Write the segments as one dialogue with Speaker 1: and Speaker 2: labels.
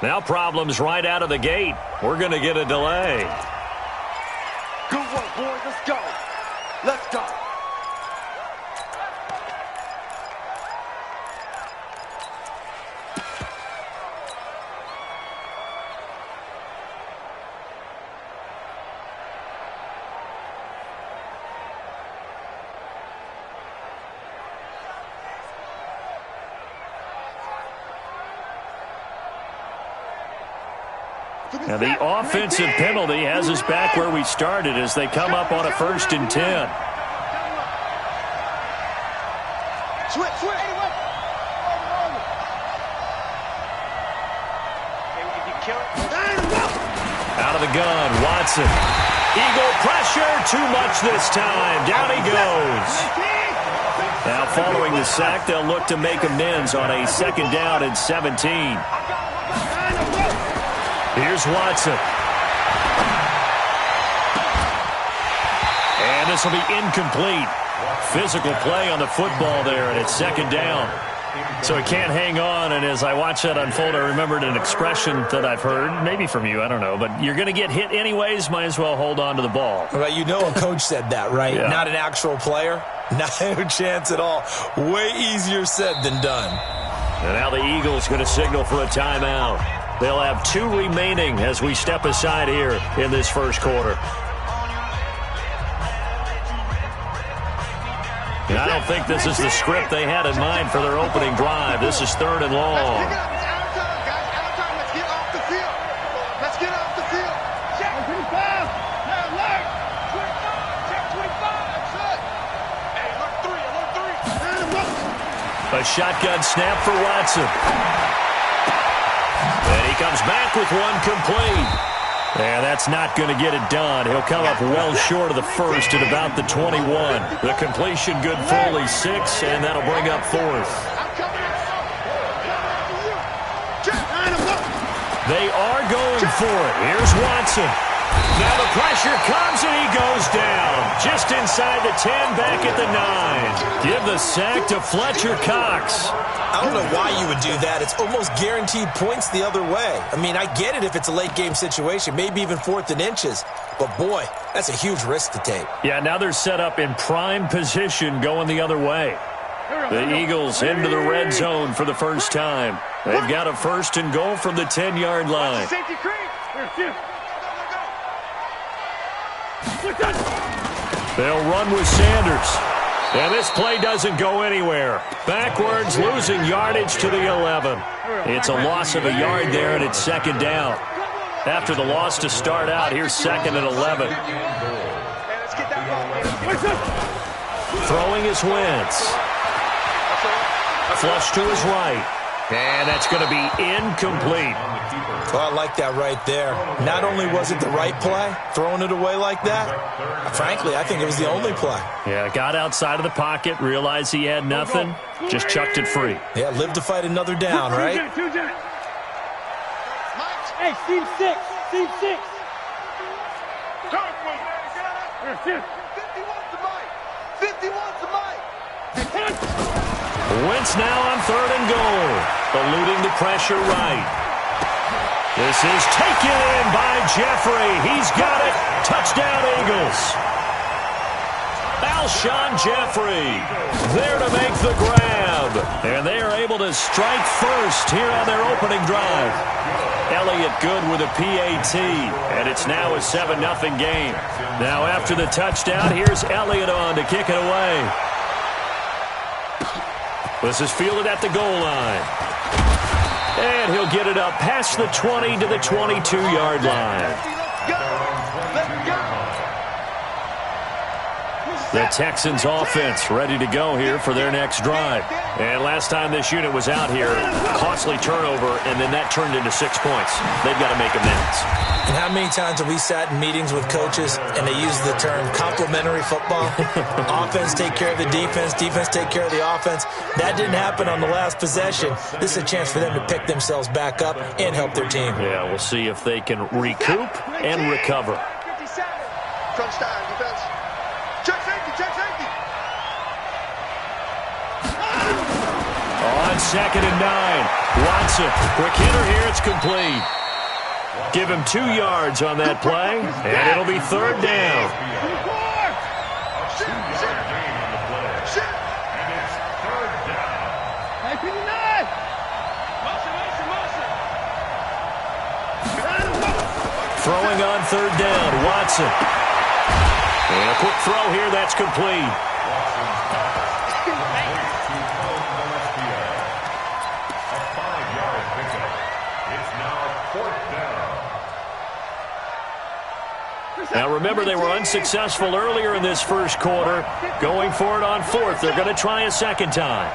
Speaker 1: Now problems right out of the gate. We're going to get a delay.
Speaker 2: Good work, boys. Let's go. Let's go.
Speaker 1: Now the offensive penalty has us back where we started as they come up on a 1st and 10. Out of the gun, Watson. Eagle pressure, too much this time. Down he goes. Now following the sack, they'll look to make amends on a 2nd down and 17. Here's Watson. And this will be incomplete. Physical play on the football there, and it's 2nd down. So he can't hang on, and as I watch that unfold, I remembered an expression that I've heard, maybe from you, I don't know, but you're going to get hit anyways, might as well hold on to the ball.
Speaker 3: Well, you know a coach said that, right?
Speaker 1: Yeah.
Speaker 3: Not an actual player. No chance at all. Way easier said than done.
Speaker 1: And now the Eagles going to signal for a timeout. They'll have 2 remaining as we step aside here in this 1st quarter. And I don't think this is the script they had in mind for their opening drive. This is 3rd and long.
Speaker 2: Let's get off the field. Let's get off the field. Check 25. Now alert. 25. Check 25. That's it. Hey, alert 3.
Speaker 1: A shotgun snap for Watson. And he comes back with one complete. And that's not going to get it done. He'll come up well short of the 1st at about the 21. The completion good for only 6, and that'll bring up 4th. They are going for it. Here's Watson. Now the pressure comes, and he goes down. Just inside the 10, back at the 9. Give the sack to Fletcher Cox.
Speaker 3: I don't know why you would do that. It's almost guaranteed points the other way. I mean, I get it if it's a late-game situation, maybe even 4th and inches. But, boy, that's a huge risk to take.
Speaker 1: Yeah, now they're set up in prime position going the other way. The Eagles into the red zone for the first time. They've got a 1st and goal from the 10-yard line. They'll run with Sanders. And this play doesn't go anywhere. Backwards, losing yardage to the 11. It's a loss of a yard there, and it's 2nd down. After the loss to start out, here's 2nd and 11. Throwing his Wentz. Flush to his right. And that's going to be incomplete.
Speaker 3: Well, I like that right there. Not only was it the right play, throwing it away like that, frankly, I think it was the only play.
Speaker 1: Yeah, got outside of the pocket, realized he had nothing, just chucked it free.
Speaker 3: Yeah, live to fight another down, right?
Speaker 4: Hey, team 6, team 6.
Speaker 2: 51's the mic.
Speaker 1: Wentz now on 3rd and goal. Eluding the pressure right. This is taken in by Jeffrey. He's got it. Touchdown, Eagles. Alshon Jeffrey there to make the grab. And they are able to strike first here on their opening drive. Elliott good with a PAT. And it's now a 7-0 game. Now after the touchdown, here's Elliott on to kick it away. This is fielded at the goal line. And he'll get it up past the 20 to the 22-yard line. The Texans offense ready to go here for their next drive. And last time this unit was out here, costly turnover, and then that turned into 6 points. They've got to make amends.
Speaker 3: And how many times have we sat in meetings with coaches and they use the term complementary football? Offense take care of the defense, defense take care of the offense. That didn't happen on the last possession. This is a chance for them to pick themselves back up and help their team.
Speaker 1: Yeah, we'll see if they can recoup and recover.
Speaker 2: Crunch time, defense. Check safety, check safety.
Speaker 1: On on 2nd and 9. Watson, quick hitter here, it's complete. Give him 2 yards on that play, and it'll be 3rd down. Throwing on 3rd down, Watson. And a quick throw here, that's complete. Now remember, they were unsuccessful earlier in this first quarter. Going for it on 4th. They're going to try a second time.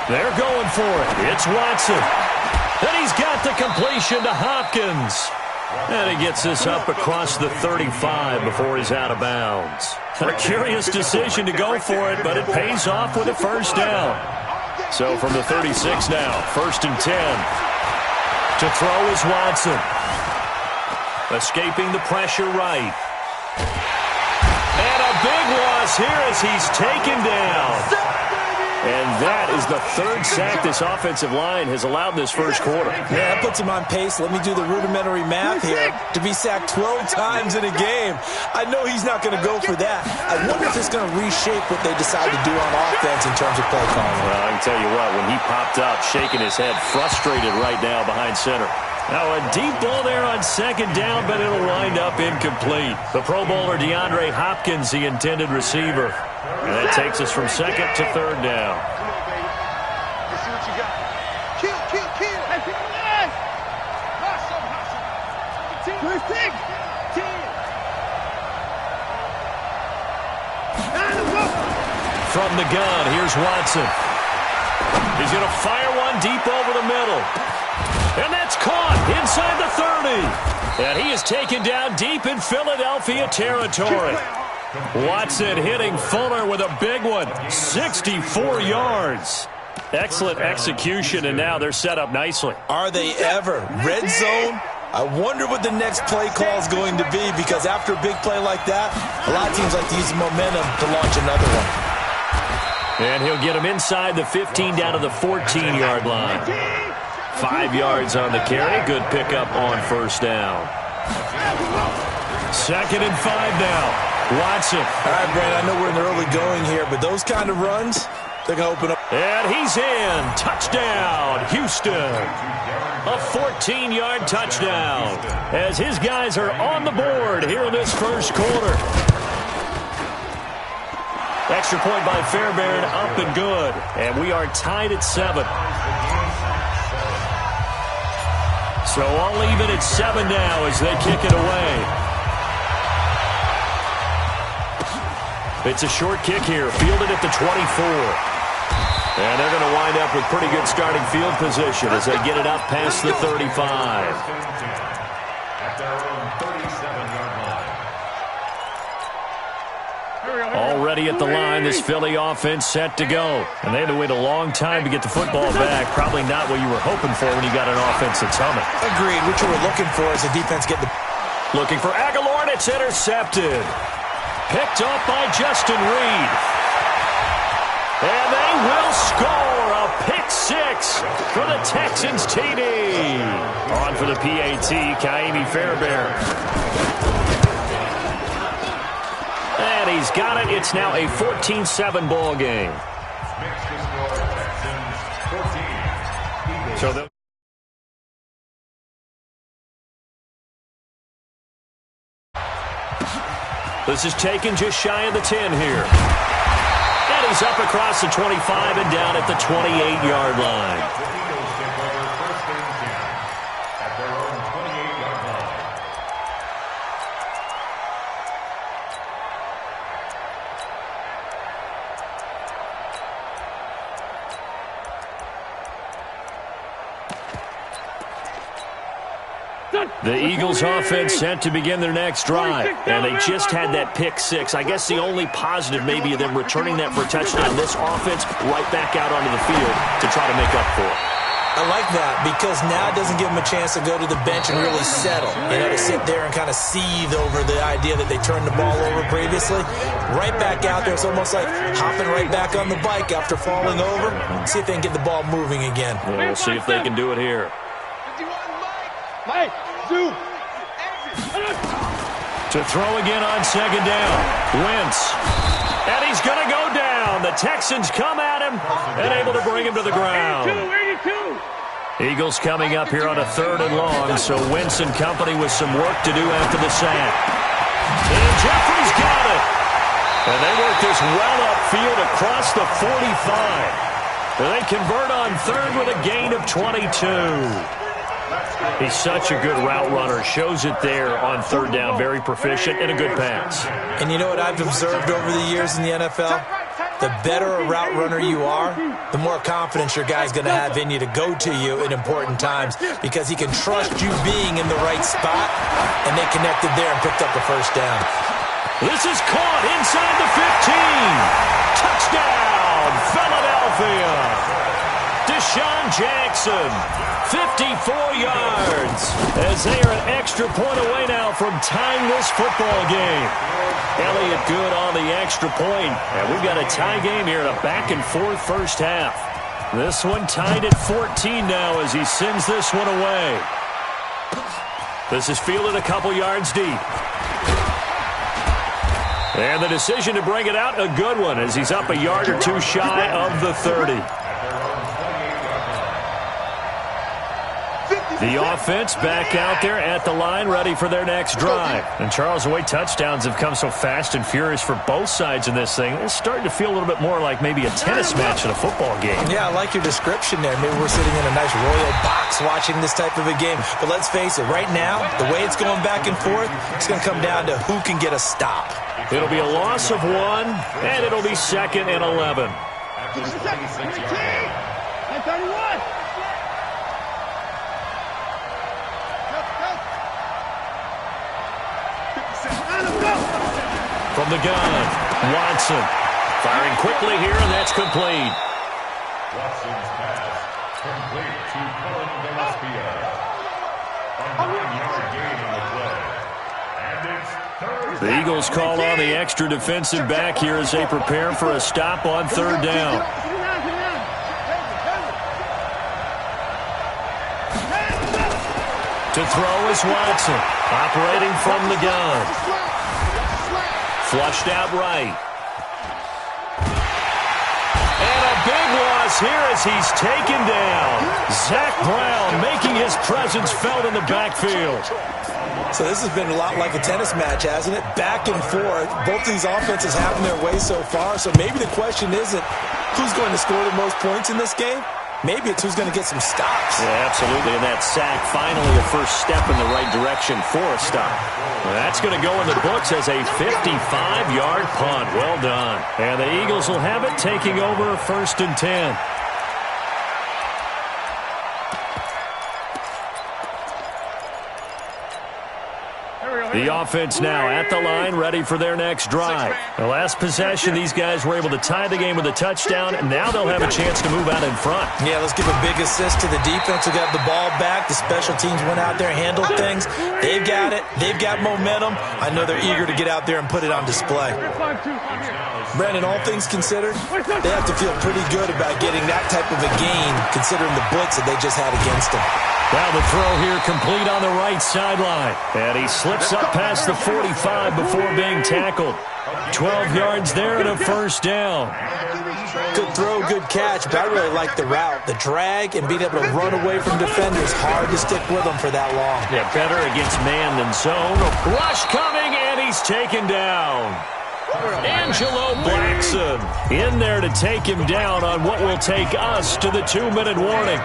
Speaker 1: They're going for it. It's Watson. And he's got the completion to Hopkins. And he gets this up across the 35 before he's out of bounds. A curious decision to go for it, but it pays off with a 1st down. So from the 36 now, 1st and 10. To throw is Watson. Escaping the pressure right. And a big loss here as he's taken down. And that is the 3rd sack this offensive line has allowed this first quarter.
Speaker 3: Yeah, that puts him on pace. Let me do the rudimentary math here. To be sacked 12 times in a game. I know he's not going to go for that. I wonder if it's going to reshape what they decide to do on offense in terms of play calling.
Speaker 1: Well, I can tell you what, when he popped up, shaking his head, frustrated right now behind center. Now a deep ball there on 2nd down, but it'll wind up incomplete. The Pro Bowler DeAndre Hopkins, the intended receiver. And that takes us from 2nd to 3rd down.
Speaker 2: Let's see what you got. Kill. Hey, pick him up. Hustle. 10.
Speaker 1: From the gun, here's Watson. He's going to fire one deep over the middle. And that's caught inside the 30. And he is taken down deep in Philadelphia territory. Watson hitting Fuller with a big one. 64 yards. Excellent execution, and now they're set up nicely.
Speaker 3: Are they ever? Red zone? I wonder what the next play call is going to be, because after a big play like that, a lot of teams like to use momentum to launch another one.
Speaker 1: And he'll get him inside the 15 down to the 14-yard line. 5 yards on the carry. Good pickup on 1st down. 2nd and 5 now. Watson.
Speaker 3: All right, Brandon, I know we're in the early going here, but those kind of runs, they're going to open up.
Speaker 1: And he's in. Touchdown, Houston. A 14-yard touchdown as his guys are on the board here in this first quarter. Extra point by Fairbairn, up and good. And we are tied at 7. So all even at 7 now as they kick it away. It's a short kick here, fielded at the 24. And they're going to wind up with pretty good starting field position as they get it up past the 35.
Speaker 5: At their own 37-yard line.
Speaker 1: Already at the line, this Philly offense set to go. And they had to wait a long time to get the football back. Probably not what you were hoping for when you got an offense that's humming.
Speaker 3: Agreed. What you were looking for is the defense get the...
Speaker 1: Looking for Aguilar, and it's intercepted. Picked up by Justin Reed. And they will score a pick 6 for the Texans TD. On for the PAT, Kaimi Fairbairn. And he's got it. It's now a 14-7 ball game. So this is taken just shy of the 10 here. And he's up across the 25 and down at the 28-yard line. The Eagles offense set to begin their next drive, and they just had that pick 6. I guess the only positive maybe of them returning that for a touchdown. This offense right back out onto the field to try to make up for it.
Speaker 3: I like that because now it doesn't give them a chance to go to the bench and really settle. You know, to sit there and kind of seethe over the idea that they turned the ball over previously. Right back out there. It's almost like hopping right back on the bike after falling over. See if they can get the ball moving again.
Speaker 1: Well, we'll see if they can do it here.
Speaker 4: Mike, do.
Speaker 1: To throw again on second down. Wentz. And he's going to go down. The Texans come at him and able to bring him to the ground.
Speaker 4: 82.
Speaker 1: Eagles coming up here on a 3rd and long, so Wentz and company with some work to do after the sack. And Jeffrey's got it. And they work this well upfield across the 45. And they convert on 3rd with a gain of 22. He's such a good route runner. Shows it there on 3rd down. Very proficient and a good pass.
Speaker 3: And you know what I've observed over the years in the NFL? The better a route runner you are, the more confidence your guy's going to have in you to go to you in important times because he can trust you being in the right spot, and they connected there and picked up the 1st down.
Speaker 1: This is caught inside the 15. Touchdown, Philadelphia. Deshaun Jackson, 54 yards, as they are an extra point away now from tying this football game. Elliott good on the extra point, and we've got a tie game here in a back-and-forth first half. This one tied at 14 now as he sends this one away. This is fielded a couple yards deep. And the decision to bring it out, a good one, as he's up a yard or two shy of the 30. The offense back out there at the line, ready for their next drive. And Charles, the way touchdowns have come so fast and furious for both sides in this thing, it's starting to feel a little bit more like maybe a tennis match in a football game.
Speaker 3: Yeah, I like your description there. Maybe we're sitting in a nice royal box watching this type of a game. But let's face it, right now, the way it's going back and forth, it's going to come down to who can get a stop.
Speaker 1: It'll be a loss of 1, and it'll be 2nd and 11.
Speaker 4: 31.
Speaker 1: From the gun, Watson firing quickly here, and that's complete.
Speaker 5: Watson's pass complete to Cullen Gillespie. A 9-yard gain on the play. And it's 3rd.
Speaker 1: The Eagles call on the extra defensive back here as they prepare for a stop on 3rd down. To throw is Watson, operating from the gun. Flushed out right. And a big loss here as he's taken down. Zach Brown making his presence felt in the backfield.
Speaker 3: So this has been a lot like a tennis match, hasn't it? Back and forth. Both these offenses having their way so far. So maybe the question isn't who's going to score the most points in this game. Maybe it's who's going to get some stops.
Speaker 1: Yeah, absolutely. And that sack, finally a first step in the right direction for a stop. Well, that's going to go in the books as a 55-yard punt. Well done. And the Eagles will have it, taking over 1st and 10. The offense now at the line, ready for their next drive. The last possession, these guys were able to tie the game with a touchdown, and now they'll have a chance to move out in front.
Speaker 3: Yeah, let's give a big assist to the defense who got the ball back. The special teams went out there, handled things. They've got it. They've got momentum. I know they're eager to get out there and put it on display. Brandon, all things considered, they have to feel pretty good about getting that type of a gain, considering the blitz that they just had against them.
Speaker 1: Now the throw here complete on the right sideline. And he slips up past the 45 before being tackled. 12 yards there and a 1st down.
Speaker 3: Good throw, good catch, but I really like the route. The drag and being able to run away from defenders. Hard to stick with them for that long.
Speaker 1: Yeah, better against man than zone. Rush coming, and he's taken down. Angelo Blackson in there to take him down on what will take us to the 2-minute warning.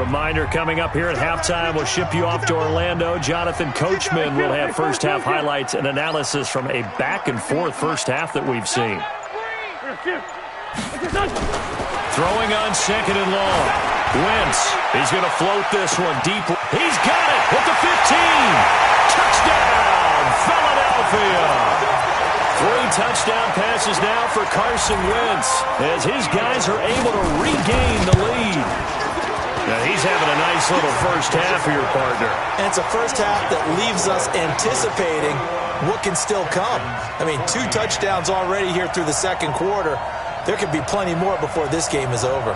Speaker 1: reminder, coming up here at halftime, we'll ship you off to Orlando. Jonathan Coachman will have first-half highlights and analysis from a back-and-forth first half that we've seen. Throwing on second and long. Wentz, he's going to float this one deep. He's got it at the 15. Touchdown, Philadelphia. 3 touchdown passes now for Carson Wentz as his guys are able to regain the lead. Now he's having a nice little first half here, partner.
Speaker 3: And it's a first half that leaves us anticipating what can still come. I mean, 2 touchdowns already here through the second quarter. There could be plenty more before this game is over.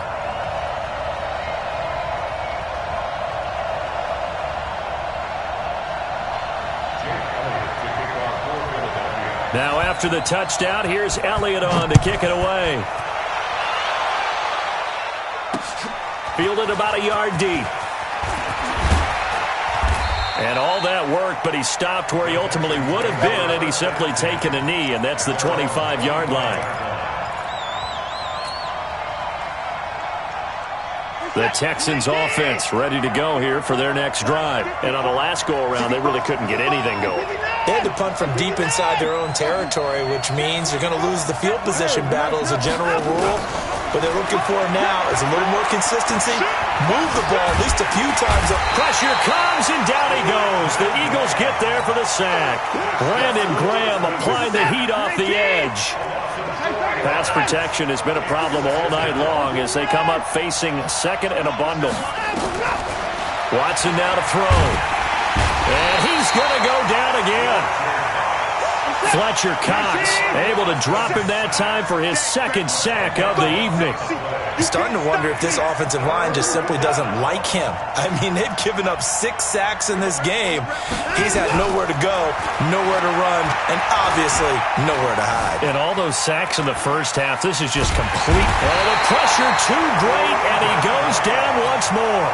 Speaker 1: Now after the touchdown, here's Elliott on to kick it away. Fielded about a yard deep. And all that work, but he stopped where he ultimately would have been had he simply taken a knee, and that's the 25-yard line. The Texans offense ready to go here for their next drive. And on the last go-around, they really couldn't get anything going.
Speaker 3: They had to punt from deep inside their own territory, which means you're going to lose the field position battle as a general rule. What they're looking for now is a little more consistency. Move the ball at least a few times.
Speaker 1: Pressure comes, and down he goes. The Eagles get there for the sack. Brandon Graham applying the heat off the edge. Pass protection has been a problem all night long as they come up facing second and a bundle. Watson now to throw. And he's going to go down again. Fletcher Cox able to drop him that time for his second sack of the evening.
Speaker 3: Starting to wonder if this offensive line just simply doesn't like him. I mean, they've given up 6 sacks in this game. He's had nowhere to go, nowhere to run, and obviously nowhere to hide.
Speaker 1: And all those sacks in the first half, this is just complete. Oh, the pressure too great, and he goes down once more.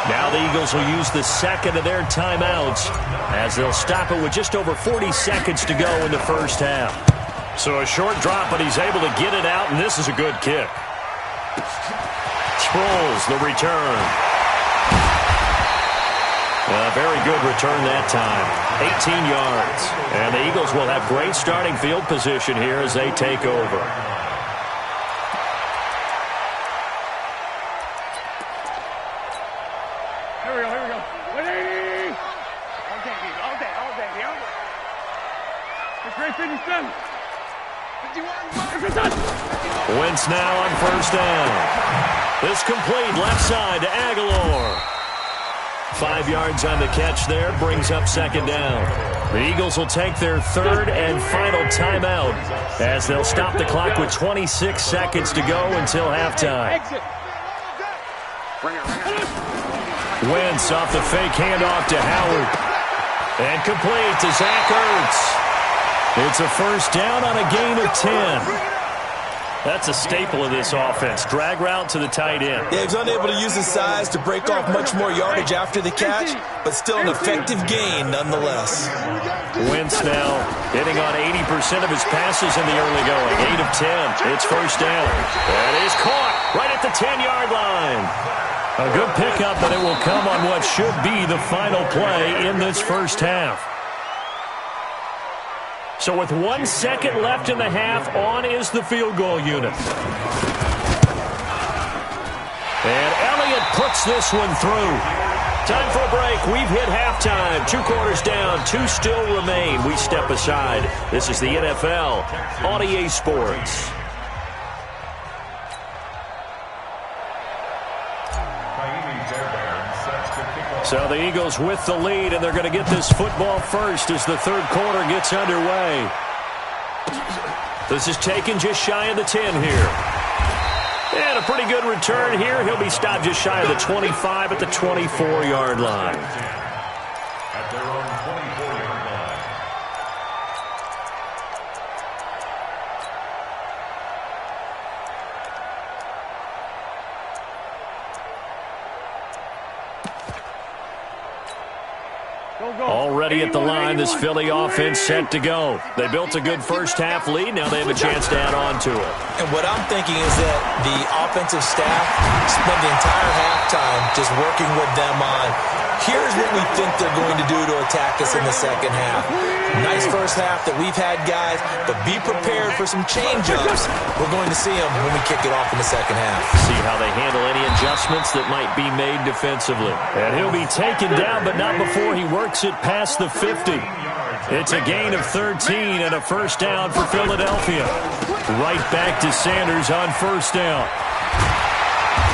Speaker 1: Now the Eagles will use the second of their timeouts as they'll stop it with just over 40 seconds to go in the first half. So a short drop, but he's able to get it out, and this is a good kick. Sproles, the return. A very good return that time. 18 yards. And the Eagles will have great starting field position here as they take over. Wentz now on first down. This complete left side to Aguilar. 5 yards on the catch there, brings up second down. The Eagles will take their third and final timeout as they'll stop the clock with 26 seconds to go until halftime. Wentz off the fake handoff to Howard. And complete to Zach Ertz. It's a first down on a gain of 10. That's a staple of this offense. Drag route to the tight end.
Speaker 3: Yeah, he's unable to use his size to break off much more yardage after the catch, but still an effective gain nonetheless.
Speaker 1: Wentz now hitting on 80% of his passes in the early going. 8 of 10. It's first down. And he's caught right at the 10-yard line. A good pickup, but it will come on what should be the final play in this first half. So with 1 second left in the half, on is the field goal unit. And Elliott puts this one through. Time for a break. We've hit halftime. 2 quarters down, 2 still remain. We step aside. This is the NFL on EA Sports. So the Eagles with the lead, and they're going to get this football first as the third quarter gets underway. This is taken just shy of the 10 here. And a pretty good return here. He'll be stopped just shy of the 25 at the 24-yard line.
Speaker 5: At their own 24-yard line.
Speaker 1: Already at the line, this Philly offense set to go. They built a good first-half lead. Now they have a chance to add on to it.
Speaker 3: And what I'm thinking is that the offensive staff spent the entire halftime just working with them on, here's what we think they're going to do to attack us in the second half. Nice first half that we've had, guys, but be prepared for some change-ups. We're going to see them when we kick it off in the second half.
Speaker 1: See how they handle any adjustments that might be made defensively. And he'll be taken down, but not before he works it past the 50. It's a gain of 13 and a first down for Philadelphia. Right back to Sanders on first down.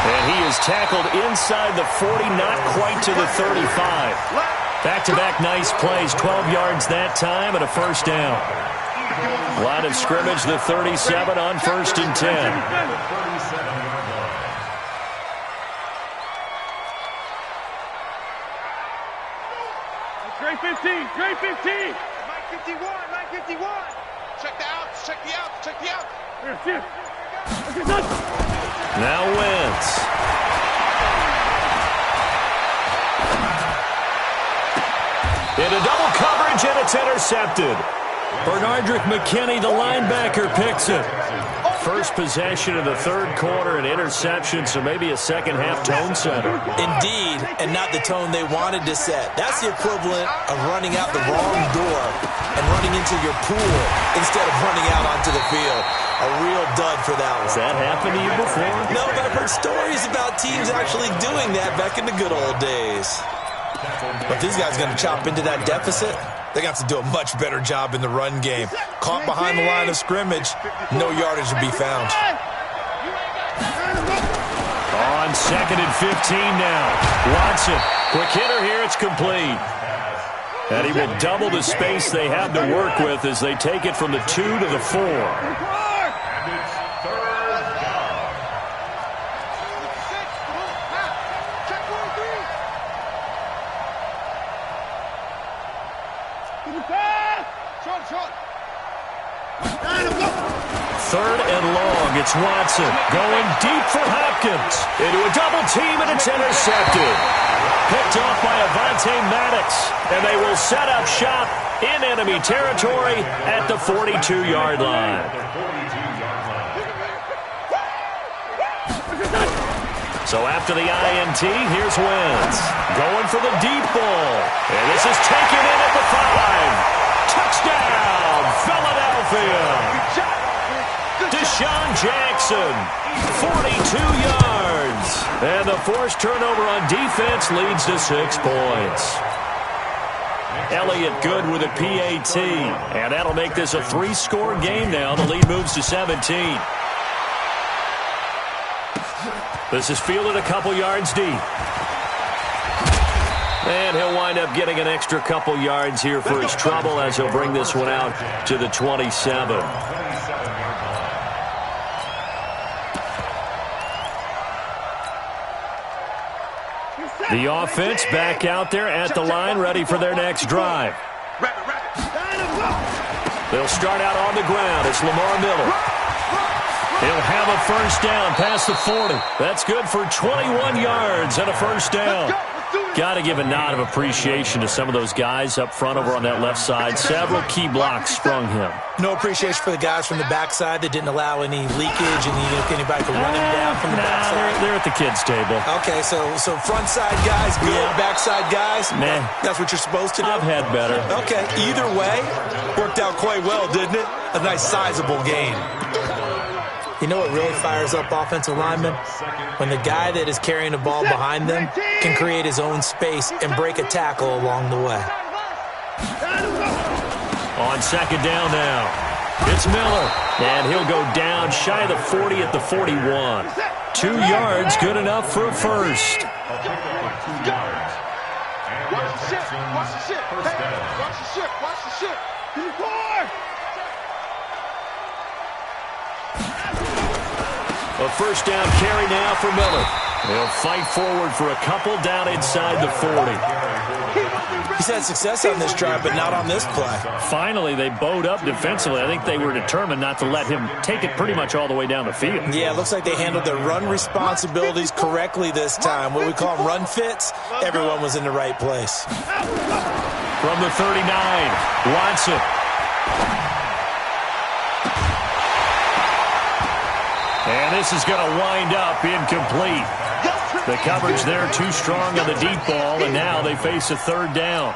Speaker 1: And he is tackled inside the 40, not quite to the 35. Back-to-back nice plays, 12 yards that time and a first down. Line of scrimmage, the 37 on first and 10.
Speaker 4: Great 15, great 15.
Speaker 2: Mike 51, Mike 51. Check the outs, check the outs, check the outs.
Speaker 4: Here.
Speaker 1: Now Wentz. Into double coverage, and it's intercepted. Bernardrick McKinney, the linebacker, picks it. First possession of the third quarter, an interception, so maybe a second-half tone setter.
Speaker 3: Indeed, and not the tone they wanted to set. That's the equivalent of running out the wrong door and running into your pool instead of running out onto the field. A real dud for that one.
Speaker 1: Has that happened to you before?
Speaker 3: No, but I've heard stories about teams actually doing that back in the good old days. But these guys are going to chop into that deficit. They got to do a much better job in the run game. Caught behind the line of scrimmage, no yardage to be found.
Speaker 1: On second and 15 now. Watson, quick hitter here, it's complete. And he will double the space they have to work with as they take it from the 2 to the 4. Third and long, it's Watson going deep for Hopkins. Into a double team, and it's intercepted. Picked off by Avonte Maddox, and they will set up shop in enemy territory at the 42-yard line. So after the INT, here's Wentz. Going for the deep ball. And this is taken in at the 5. Touchdown, Philadelphia. Deshaun Jackson, 42 yards. And the forced turnover on defense leads to 6 points. Elliott good with a PAT. And that'll make this a 3-score game now. The lead moves to 17. This is fielded a couple yards deep. And he'll wind up getting an extra couple yards here for his trouble as he'll bring this one out to the 27. The offense back out there at the line, ready for their next drive. They'll start out on the ground. It's Lamar Miller. He'll have a first down past the 40. That's good for 21 yards and a first down. Got to give a nod of appreciation to some of those guys up front over on that left side. Several key blocks sprung him.
Speaker 3: No appreciation for the guys from the backside that didn't allow any leakage and anybody could run him down from the backside.
Speaker 1: They're at the kids' table.
Speaker 3: Okay, so front side guys good, backside guys,
Speaker 1: man,
Speaker 3: that's what you're supposed to do?
Speaker 1: I've had better.
Speaker 3: Okay, either way, worked out quite well, didn't it? A nice sizable gain. You know what really fires up offensive linemen? When the guy that is carrying the ball behind them can create his own space and break a tackle along the way.
Speaker 1: On second down now, it's Miller. And he'll go down shy of the 40 at the 41. 2 yards, good enough for a first.
Speaker 2: Watch the ship, watch the ship. Hey, watch the ship, watch the ship.
Speaker 1: A first down carry now for Miller. He'll fight forward for a couple down inside the 40.
Speaker 3: He's had success on this drive, but not on this play.
Speaker 1: Finally, they bowed up defensively. I think they were determined not to let him take it pretty much all the way down the field.
Speaker 3: Yeah, it looks like they handled their run responsibilities correctly this time. What we call run fits, everyone was in the right place.
Speaker 1: from the 39. Watson. And this is going to wind up incomplete. The coverage there too strong on the deep ball, and now they face a third down.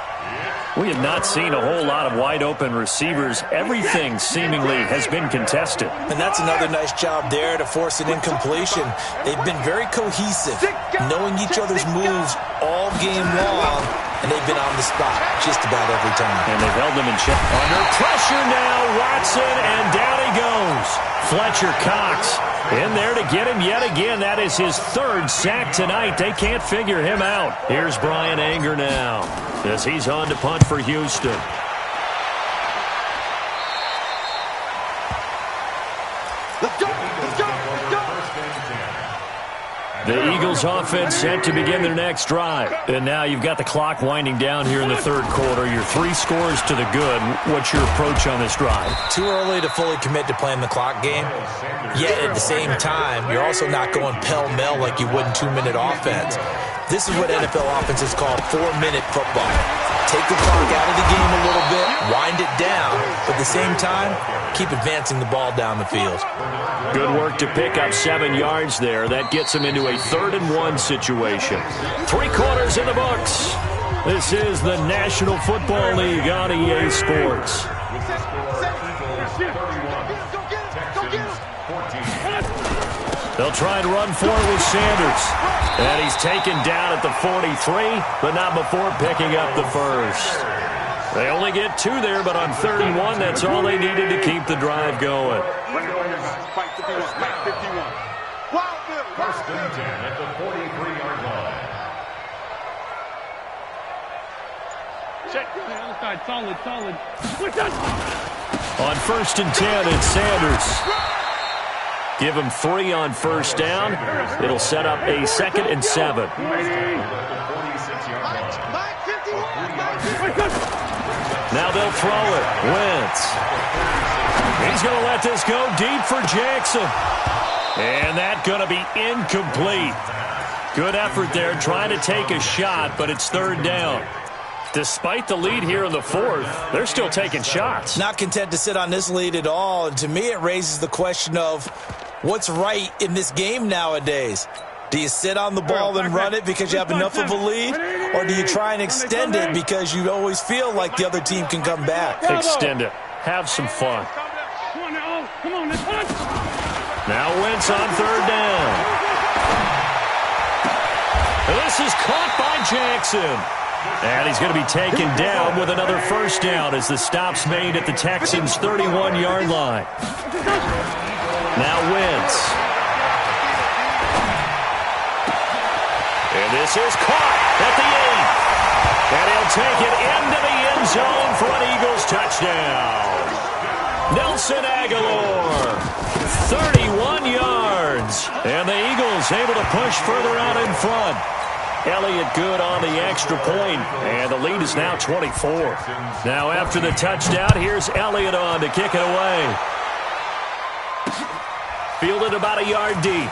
Speaker 1: We have not seen a whole lot of wide-open receivers. Everything seemingly has been contested.
Speaker 3: And that's another nice job there to force an incompletion. They've been very cohesive, knowing each other's moves all game long, and they've been on the spot just about every time.
Speaker 1: And they've held them in check. Under pressure now, Watson, and down he goes. Fletcher Cox in there to get him yet again. That is his third sack tonight. They can't figure him out. Here's Brian Anger now as he's on to punt for Houston.
Speaker 2: Let's go! Let's go! Let's go!
Speaker 1: The Eagles offense set to begin their next drive. And now you've got the clock winding down here in the third quarter. You're 3 scores to the good. What's your approach on this drive?
Speaker 3: Too early to fully commit to playing the clock game. Yet at the same time, you're also not going pell-mell like you would in 2-minute offense. This is what NFL offenses call 4-minute football. Take the clock out of the game a little bit, wind it down, but at the same time, keep advancing the ball down the field.
Speaker 1: Good work to pick up 7 yards there. That gets them into a 3rd and 1 situation. 3 quarters in the books. This is the National Football League on EA Sports. They'll try and run for it with Sanders. And he's taken down at the 43, but not before picking up the first. They only get 2 there, but on 3rd and 1, that's all they needed to keep the drive going.
Speaker 5: First and 10 at the 43-yard line.
Speaker 4: Check. The other side. Solid.
Speaker 1: On 1st and 10, it's Sanders. Give him 3 on first down. It'll set up a 2nd and 7. Now they'll throw it. Wentz. He's going to let this go deep for Jackson. And that's going to be incomplete. Good effort there trying to take a shot, but it's 3rd down. Despite the lead here in the 4th, they're still taking shots.
Speaker 3: Not content to sit on this lead at all. And to me, it raises the question of what's right in this game nowadays. Do you sit on the ball and run it because you have enough of a lead? Or do you try and extend it because you always feel like the other team can come back?
Speaker 1: Extend it. Have some fun.
Speaker 4: Come on, let's punch.
Speaker 1: Now Wentz on 3rd down. This is caught by Jackson. And he's going to be taken down with another first down as the stop's made at the Texans' 31-yard line. Now Wentz. And this is caught at the 8. And he'll take it into the end zone for an Eagles touchdown. Nelson Aguilar, 31 yards. And the Eagles able to push further out in front. Elliott good on the extra point, and the lead is now 24. Now after the touchdown, here's Elliott on to kick it away. Fielded about a yard deep.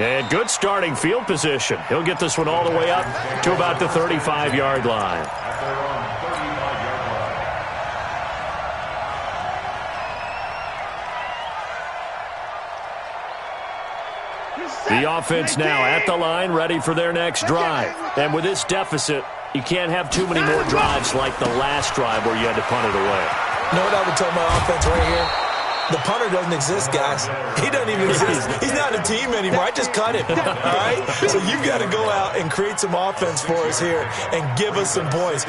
Speaker 1: And good starting field position. He'll get this one all the way up to about the 35-yard line. The offense now at the line, ready for their next drive. And with this deficit, you can't have too many more drives like the last drive where you had to punt it away.
Speaker 3: You know what I would tell my offense right here? The punter doesn't exist, guys. He doesn't even exist. He's not a team anymore. I just cut him, all right? So you've got to go out and create some offense for us here and give us some points.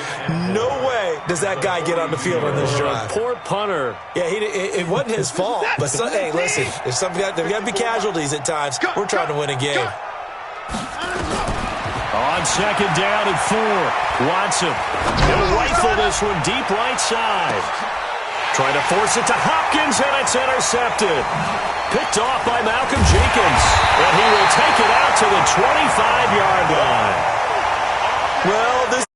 Speaker 3: No way does that guy get on the field on this drive.
Speaker 1: Poor punter.
Speaker 3: Yeah, it wasn't his fault. But, hey, listen, there's got to be casualties at times. We're trying to win a game.
Speaker 1: On 2nd down and 4, Watson. He'll rifle this one deep right side. Trying to force it to Hopkins, and it's intercepted. Picked off by Malcolm Jenkins. And he will take it out to the 25-yard line.
Speaker 3: Well, this